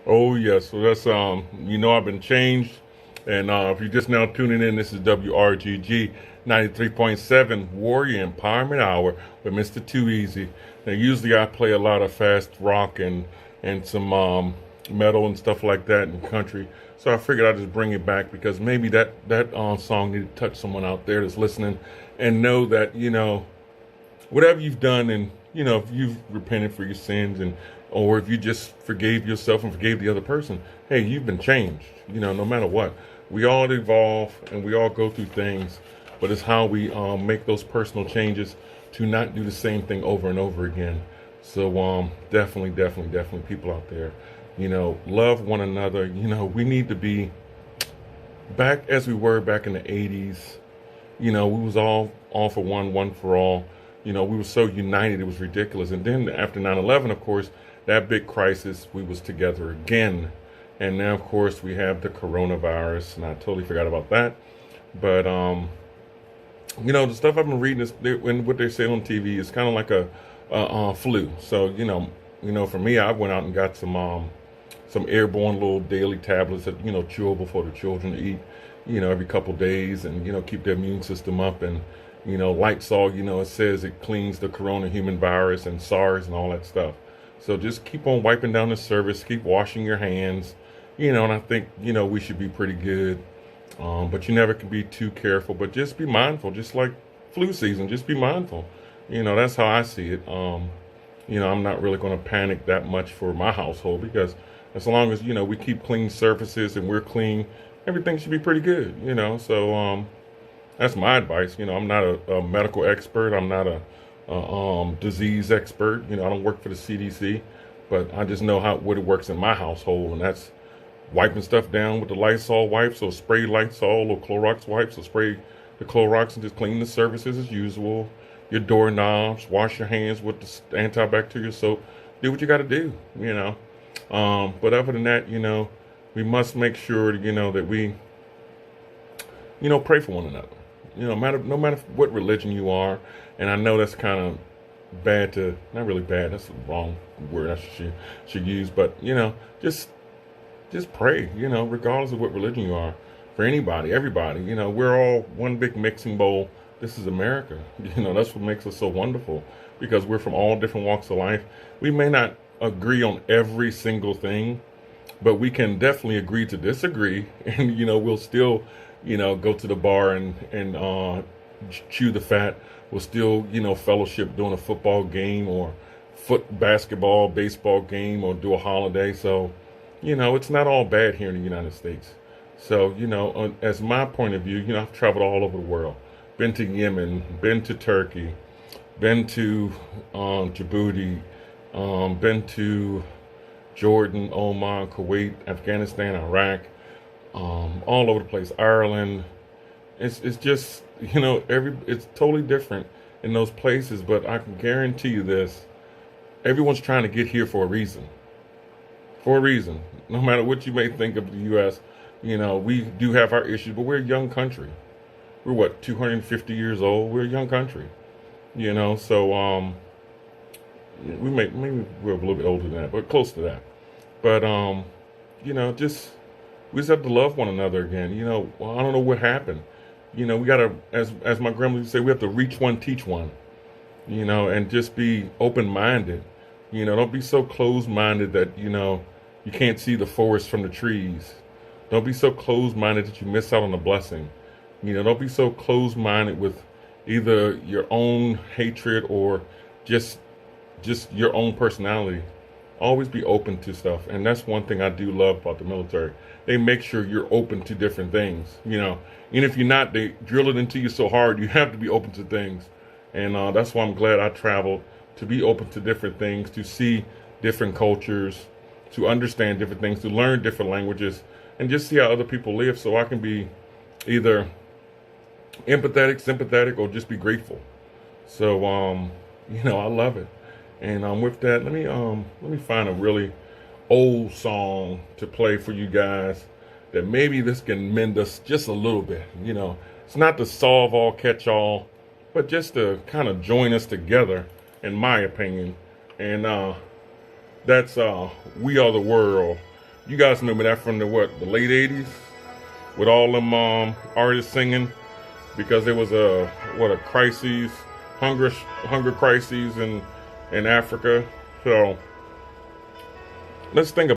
Oh yes, so that's I've been changed, and if you're just now tuning in, this is WRGG 93.7 Warrior Empowerment Hour with Mr. Too Easy. Now usually I play a lot of fast rock and some metal and stuff like that in country, so I figured I'd just bring it back because maybe that song needed to touch someone out there that's listening and know that whatever you've done, and if you've repented for your sins, and or if you just forgave yourself and forgave the other person, hey, you've been changed. No matter what, we all evolve and we all go through things, but it's how we make those personal changes to not do the same thing over and over again. So definitely people out there, love one another. We need to be back as we were back in the 80s. We was all for one for all. We were so united, it was ridiculous. And then after 9/11, of course, that big crisis, we was together again. And now, of course, we have the coronavirus, and I totally forgot about that. But the stuff I've been reading is and what they say on TV is kind of like a flu. So for me, I went out and got some airborne little daily tablets that chewable for the children to eat, every couple days, and keep their immune system up. And Lysol, it says it cleans the corona human virus and SARS and all that stuff. So just keep on wiping down the surface, keep washing your hands, and I think we should be pretty good. But you never can be too careful. But just be mindful, just like flu season. Just be mindful. That's how I see it. I'm not really going to panic that much for my household because as long as we keep clean surfaces and we're clean, everything should be pretty good. So that's my advice. I'm not a medical expert. I'm not a disease expert. I don't work for the CDC, but I just know what it works in my household, and that's wiping stuff down with the Lysol wipes, or spray Lysol or Clorox wipes, or spray the Clorox and just clean the surfaces as usual. Your doorknobs, wash your hands with the antibacterial soap. Do what you got to do. But other than that, we must make sure that we pray for one another. No matter what religion you are, and I know that's kind of bad not really bad. That's the wrong word I should use, but just pray. Regardless of what religion you are, for anybody, everybody. We're all one big mixing bowl. This is America. That's what makes us so wonderful because we're from all different walks of life. We may not agree on every single thing, but we can definitely agree to disagree, and we'll still go to the bar and chew the fat. We'll still fellowship during a football game or basketball, baseball game, or do a holiday. So it's not all bad here in the United States. So as my point of view, I've traveled all over the world, been to Yemen, been to Turkey, been to Djibouti, been to Jordan, Oman, Kuwait, Afghanistan, Iraq, all over the place, Ireland. It's just it's totally different in those places, but I can guarantee you this: everyone's trying to get here for a reason. For a reason, no matter what you may think of the U.S., we do have our issues, but we're a young country. We're what, 250 years old? We're a young country, So maybe we're a little bit older than that, but close to that. But just we just have to love one another again. Well, I don't know what happened. We gotta, as my grandmother would say, we have to reach one, teach one. And just be open minded. Don't be so closed minded that you can't see the forest from the trees. Don't be so closed minded that you miss out on the blessing. Don't be so closed minded with either your own hatred or just your own personality. Always be open to stuff, and that's one thing I do love about the military. They make sure you're open to different things. And if you're not, they drill it into you so hard you have to be open to things. And that's why I'm glad I traveled, to be open to different things, to see different cultures, to understand different things, to learn different languages, and just see how other people live, so I can be either empathetic, sympathetic, or just be grateful. So I love it. And with that, let me find a really old song to play for you guys that maybe this can mend us just a little bit. It's not to solve all, catch all, but just to kind of join us together, in my opinion. And that's We Are the World You guys remember that from the late 80s, with all them artists singing, because there was a crisis, hunger crises in Africa. So let's think